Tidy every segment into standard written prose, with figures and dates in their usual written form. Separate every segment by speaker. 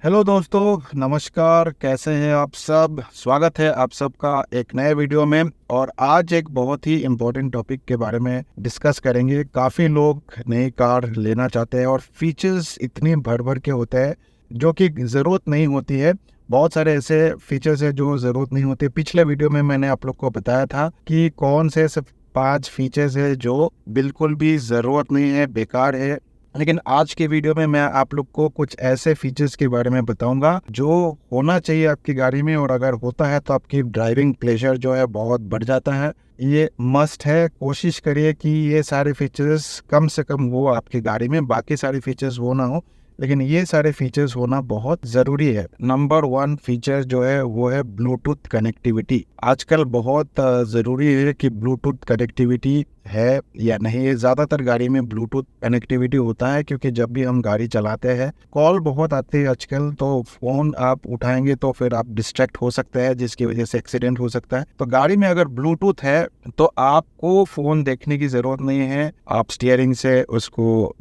Speaker 1: Hello दोस्तों, नमस्कार। कैसे हैं आप सब? स्वागत है आप सबका एक नए वीडियो में। और आज एक बहुत ही इम्पोर्टेंट टॉपिक के बारे में डिस्कस करेंगे। काफ़ी लोग नई कार लेना चाहते हैं और फीचर्स इतनी भर भर के होते हैं जो कि ज़रूरत नहीं होती है। बहुत सारे ऐसे फीचर्स हैं जो ज़रूरत नहीं होते। पिछले वीडियो में मैंने आप लोग को बताया था कि कौन से सिर्फ 5 फीचर्स है जो बिल्कुल भी ज़रूरत नहीं है, बेकार है। लेकिन आज के वीडियो में मैं आप लोग को कुछ ऐसे फीचर्स के बारे में बताऊंगा जो होना चाहिए आपकी गाड़ी में, और अगर होता है तो आपकी ड्राइविंग प्लेजर जो है बहुत बढ़ जाता है। ये मस्ट है। कोशिश करिए कि ये सारे फीचर्स कम से कम हो आपकी गाड़ी में, बाकी सारे फीचर्स वो ना हो, लेकिन ये सारे फीचर्स होना बहुत ज़रूरी है। नंबर 1 फीचर जो है वो है ब्लूटूथ कनेक्टिविटी। आजकल बहुत ज़रूरी है कि ब्लूटूथ कनेक्टिविटी है या नहीं। ज़्यादातर गाड़ी में ब्लूटूथ कनेक्टिविटी होता है क्योंकि जब भी हम गाड़ी चलाते हैं कॉल बहुत आती है आजकल, तो फ़ोन आप उठाएंगे तो फिर आप डिस्ट्रैक्ट हो सकते हैं, जिसकी वजह से एक्सीडेंट हो सकता है। तो गाड़ी में अगर ब्लूटूथ है तो आपको फ़ोन देखने की ज़रूरत नहीं है। आप स्टीयरिंग से उसको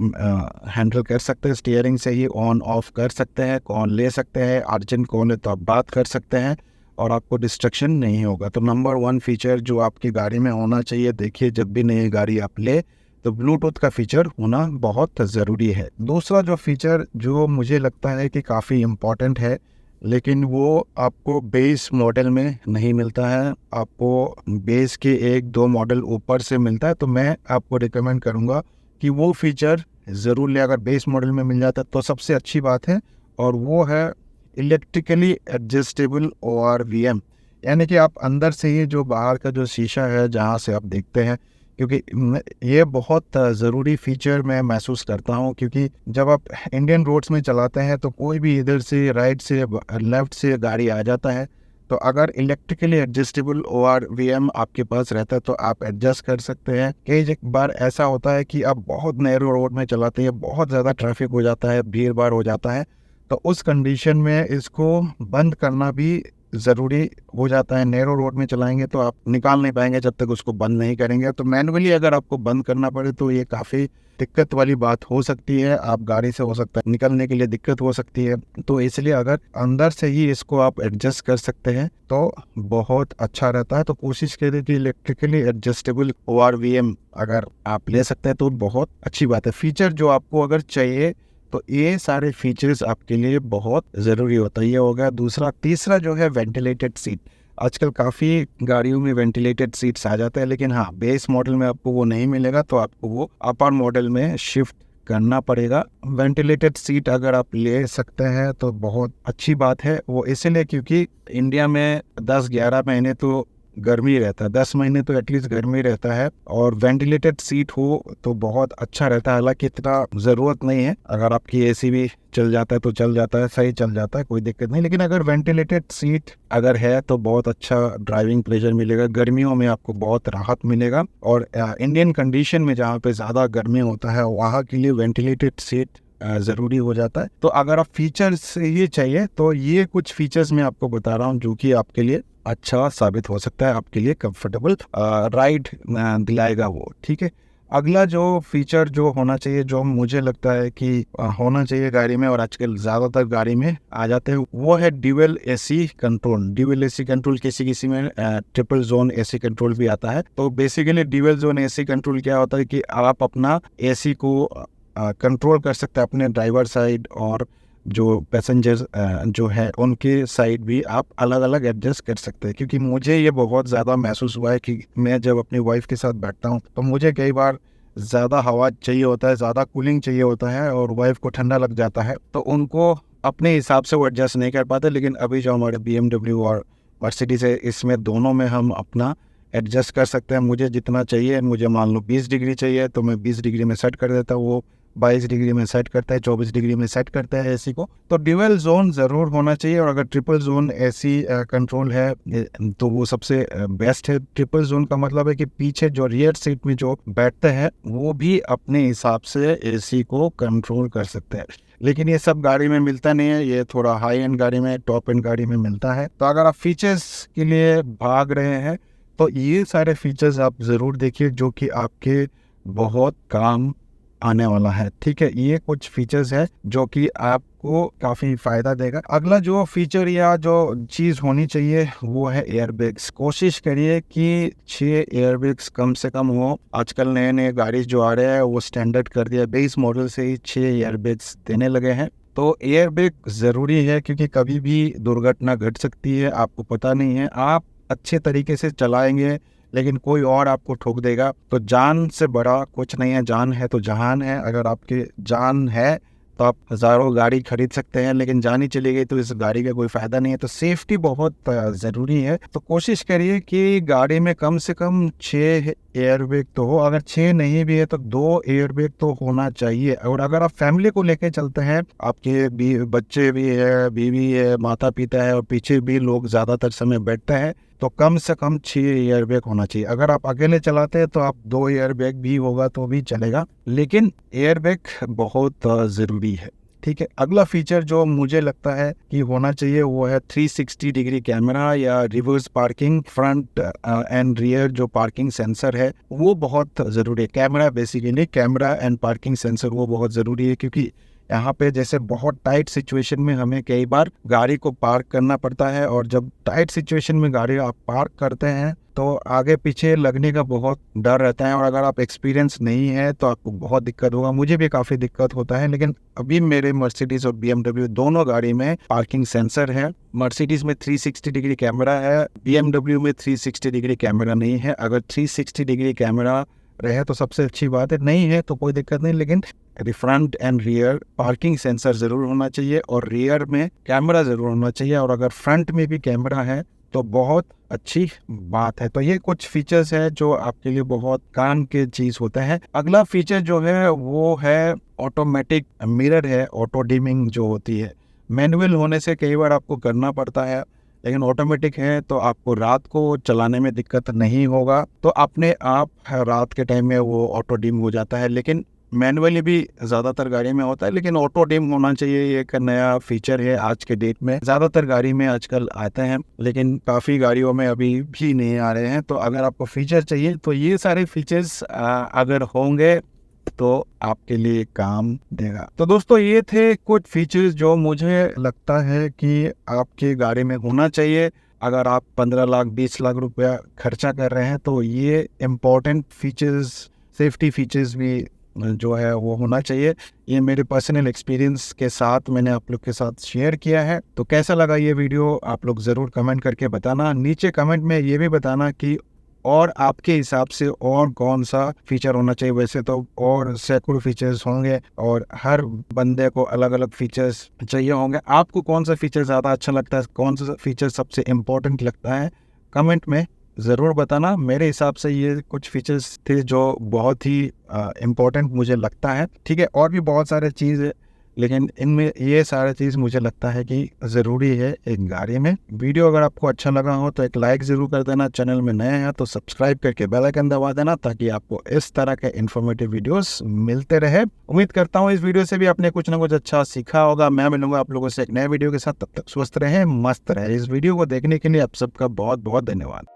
Speaker 1: हैंडल कर सकते हैं, स्टीयरिंग से ही ऑन ऑफ कर सकते हैं, कॉल ले सकते हैं। अर्जेंट कॉल है तो आप बात कर सकते हैं और आपको डिस्ट्रक्शन नहीं होगा। तो नंबर 1 फीचर जो आपकी गाड़ी में होना चाहिए, देखिए जब भी नई गाड़ी आप ले तो ब्लूटूथ का फीचर होना बहुत ज़रूरी है। दूसरा जो फीचर जो मुझे लगता है कि काफ़ी इम्पॉर्टेंट है, लेकिन वो आपको बेस मॉडल में नहीं मिलता है, आपको बेस के 1-2 मॉडल ऊपर से मिलता है। तो मैं आपको रिकमेंड करूँगा कि वो फीचर ज़रूर ले। अगर बेस मॉडल में मिल जाता है तो सबसे अच्छी बात है, और वो है इलेक्ट्रिकली एडजस्टेबल ORVM। यानी कि आप अंदर से ही जो बाहर का जो शीशा है जहाँ से आप देखते हैं, क्योंकि ये बहुत ज़रूरी फीचर मैं महसूस करता हूँ। क्योंकि जब आप इंडियन रोड्स में चलाते हैं तो कोई भी इधर से राइट से लेफ़्ट से गाड़ी आ जाता है, तो अगर इलेक्ट्रिकली एडजस्टेबल ORVM आपके पास रहता है तो आप एडजस्ट कर सकते हैं। कई बार ऐसा होता है कि आप बहुत नैरो रोड में चलाते हैं, बहुत ज़्यादा ट्रैफिक हो जाता है, भीड़ भाड़ हो जाता है, तो उस कंडीशन में इसको बंद करना भी ज़रूरी हो जाता है। नैरो रोड में चलाएंगे तो आप निकाल नहीं पाएंगे जब तक उसको बंद नहीं करेंगे। तो मैनुअली अगर आपको बंद करना पड़े तो ये काफ़ी दिक्कत वाली बात हो सकती है। आप गाड़ी से हो सकता है निकलने के लिए दिक्कत हो सकती है। तो इसलिए अगर अंदर से ही इसको आप एडजस्ट कर सकते हैं तो बहुत अच्छा रहता है। तो कोशिश करें कि इलेक्ट्रिकली एडजस्टेबल ORVM अगर आप ले सकते हैं तो बहुत अच्छी बात है। फीचर जो आपको अगर चाहिए तो ये सारे फीचर्स आपके लिए बहुत ज़रूरी होता है। ये हो गया दूसरा। तीसरा जो है वेंटिलेटेड सीट। आजकल काफ़ी गाड़ियों में वेंटिलेटेड सीट्स आ जाते हैं, लेकिन हाँ, बेस मॉडल में आपको वो नहीं मिलेगा, तो आपको वो अपर मॉडल में शिफ्ट करना पड़ेगा। वेंटिलेटेड सीट अगर आप ले सकते हैं तो बहुत अच्छी बात है। वो इसलिए क्योंकि इंडिया में 10-11 महीने तो गर्मी रहता है, 10 महीने तो एटलीस्ट गर्मी रहता है, और वेंटिलेटेड सीट हो तो बहुत अच्छा रहता है। हालांकि इतना ज़रूरत नहीं है, अगर आपकी AC भी चल जाता है तो चल जाता है, सही चल जाता है, कोई दिक्कत नहीं। लेकिन अगर वेंटिलेटेड सीट अगर है तो बहुत अच्छा ड्राइविंग प्लेजर मिलेगा, गर्मियों में आपको बहुत राहत मिलेगा। और इंडियन कंडीशन में जहाँ पे ज़्यादा गर्मी होता है वहाँ के लिए वेंटिलेटेड सीट ज़रूरी हो जाता है। तो अगर आप फीचर्स ये चाहिए तो ये कुछ फीचर्स मैं आपको बता रहा हूँ जो कि आपके लिए अच्छा साबित हो सकता है, आपके लिए कंफर्टेबल राइड दिलाएगा वो। ठीक है। अगला जो फीचर जो होना चाहिए, जो मुझे लगता है कि होना चाहिए गाड़ी में, और आजकल ज़्यादातर गाड़ी में आ जाते हैं, वो है dual AC control. Dual AC control किसी किसी में ट्रिपल जोन AC कंट्रोल भी आता है। तो basically dual zone AC control क्या होता है कि आप अपना AC को कंट्रोल कर सकते हैं अपने ड्राइवर साइड, और जो पैसेंजर्स जो है उनके साइड भी आप अलग अलग एडजस्ट कर सकते हैं। क्योंकि मुझे ये बहुत ज़्यादा महसूस हुआ है कि मैं जब अपनी वाइफ के साथ बैठता हूँ तो मुझे कई बार ज़्यादा हवा चाहिए होता है, ज़्यादा कूलिंग चाहिए होता है, और वाइफ को ठंडा लग जाता है, तो उनको अपने हिसाब से वो एडजस्ट नहीं कर पाते। लेकिन अभी जो हमारे BMW और मर्सिडीज है, इसमें दोनों में हम अपना एडजस्ट कर सकते हैं। मुझे जितना चाहिए, मुझे मान लो 20 डिग्री चाहिए तो मैं 20 डिग्री में सेट कर देता हूँ, वो 22 डिग्री में सेट करता है, 24 डिग्री में सेट करता है AC को। तो ड्यूअल जोन ज़रूर होना चाहिए, और अगर ट्रिपल जोन AC कंट्रोल है तो वो सबसे बेस्ट है। ट्रिपल जोन का मतलब है कि पीछे जो रियर सीट में जो बैठते हैं वो भी अपने हिसाब से AC को कंट्रोल कर सकते हैं। लेकिन ये सब गाड़ी में मिलता नहीं है, ये थोड़ा हाई एंड गाड़ी में, टॉप एंड गाड़ी में मिलता है। तो अगर आप फीचर्स के लिए भाग रहे हैं तो ये सारे फीचर्स आप ज़रूर देखिए जो कि आपके बहुत काम आने वाला है। ठीक है, ये कुछ फीचर्स है जो कि आपको काफी फायदा देगा। अगला जो फीचर या जो चीज होनी चाहिए वो है एयरबैग्स। कोशिश करिए कि 6 एयरबैग्स कम से कम हो। आजकल नए नए गाड़ी जो आ रहे हैं वो स्टैंडर्ड कर दिया, 23 मॉडल से ही 6 एयरबैग्स देने लगे हैं। तो एयरबैग जरूरी है क्योंकि कभी भी दुर्घटना घट सकती है, आपको पता नहीं है। आप अच्छे तरीके से चलाएंगे लेकिन कोई और आपको ठोक देगा तो जान से बड़ा कुछ नहीं है। जान है तो जहान है। अगर आपके जान है तो आप हजारों गाड़ी खरीद सकते हैं, लेकिन जान ही चली गई तो इस गाड़ी का कोई फायदा नहीं है। तो सेफ्टी बहुत जरूरी है। तो कोशिश करिए कि गाड़ी में कम से कम 6 एयरबैग तो हो। अगर 6 नहीं भी है तो 2 एयरबैग तो होना चाहिए। और अगर आप फैमिली को लेके चलते हैं, आपके बच्चे भी है, बीवी है, माता पिता है और पीछे भी लोग ज्यादातर समय बैठते हैं, तो कम से कम 6 एयरबैग होना चाहिए। अगर आप अकेले चलाते हैं तो आप 2 एयरबैग भी होगा तो भी चलेगा, लेकिन एयरबैग बहुत जरूरी है। ठीक है, अगला फीचर जो मुझे लगता है कि होना चाहिए वो है 360 डिग्री कैमरा या reverse parking. Front end rear जो पार्किंग सेंसर है वो बहुत ज़रूरी है। Camera basically camera and parking sensor वो बहुत ज़रूरी है, क्योंकि यहाँ पे जैसे बहुत टाइट सिचुएशन में हमें कई बार गाड़ी को पार्क करना पड़ता है, और जब टाइट सिचुएशन में गाड़ी आप पार्क करते हैं तो आगे पीछे लगने का बहुत डर रहता है, और अगर आप एक्सपीरियंस नहीं है तो आपको बहुत दिक्कत होगा। मुझे भी काफ़ी दिक्कत होता है, लेकिन अभी मेरे मर्सिडीज और BMW दोनों गाड़ी में पार्किंग सेंसर है। मर्सिडीज में 360 डिग्री कैमरा है, BMW में 360 डिग्री कैमरा नहीं है। अगर 360 डिग्री कैमरा रहे तो सबसे अच्छी बात है, नहीं है तो कोई दिक्कत नहीं, लेकिन front end rear parking sensor जरूर होना चाहिए और रियर में कैमरा जरूर होना चाहिए। और अगर फ्रंट में भी कैमरा है तो बहुत अच्छी बात है। तो ये कुछ फीचर्स है जो आपके लिए बहुत काम के चीज होते हैं। अगला फीचर जो है वो है ऑटोमेटिक मिरर है, ऑटो डिमिंग जो होती है। मैनुअल होने से कई बार आपको करना पड़ता है, लेकिन ऑटोमेटिक है तो आपको रात को चलाने में दिक्कत नहीं होगा। तो अपने आप रात के टाइम में वो ऑटो डिम हो जाता है, लेकिन मैनुअली भी ज़्यादातर गाड़ी में होता है, लेकिन ऑटो डिम होना चाहिए। ये एक नया फीचर है आज के डेट में, ज़्यादातर गाड़ी में आजकल आते हैं, लेकिन काफ़ी गाड़ियों में अभी भी नहीं आ रहे हैं। तो अगर आपको फीचर चाहिए तो ये सारे फीचर्स अगर होंगे तो आपके लिए काम देगा। तो दोस्तों ये थे कुछ फीचर्स जो मुझे लगता है कि आपकी गाड़ी में होना चाहिए। अगर आप 15 लाख 20 लाख रुपया खर्चा कर रहे हैं तो ये इम्पोर्टेंट फीचर्स, सेफ्टी फीचर्स भी जो है वो होना चाहिए। ये मेरे पर्सनल एक्सपीरियंस के साथ मैंने आप लोग के साथ शेयर किया है। तो कैसा लगा ये वीडियो आप लोग ज़रूर कमेंट करके बताना। नीचे कमेंट में ये भी बताना कि और आपके हिसाब से और कौन सा फीचर होना चाहिए। वैसे तो और सैकड़ों फीचर्स होंगे और हर बंदे को अलग अलग फीचर्स चाहिए होंगे। आपको कौन सा फीचर ज़्यादा अच्छा लगता है, कौन सा फीचर सबसे इम्पोर्टेंट लगता है, कमेंट में ज़रूर बताना। मेरे हिसाब से ये कुछ फीचर्स थे जो बहुत ही इम्पोर्टेंट मुझे लगता है। ठीक है, और भी बहुत सारे चीज़ है, लेकिन इनमें ये सारा चीज़ मुझे लगता है कि ज़रूरी है एक गाड़ी में। वीडियो अगर आपको अच्छा लगा हो तो एक लाइक ज़रूर कर देना। चैनल में नए हैं तो सब्सक्राइब करके बेल आइकन दबा देना, ताकि आपको इस तरह के इन्फॉर्मेटिव वीडियोस मिलते रहे। उम्मीद करता हूँ इस वीडियो से भी आपने कुछ ना कुछ अच्छा सीखा होगा। मैं मिलूंगा आप लोगों से एक नए वीडियो के साथ, तब तक स्वस्थ रहें, मस्त रहें। इस वीडियो को देखने के लिए आप सबका बहुत बहुत धन्यवाद।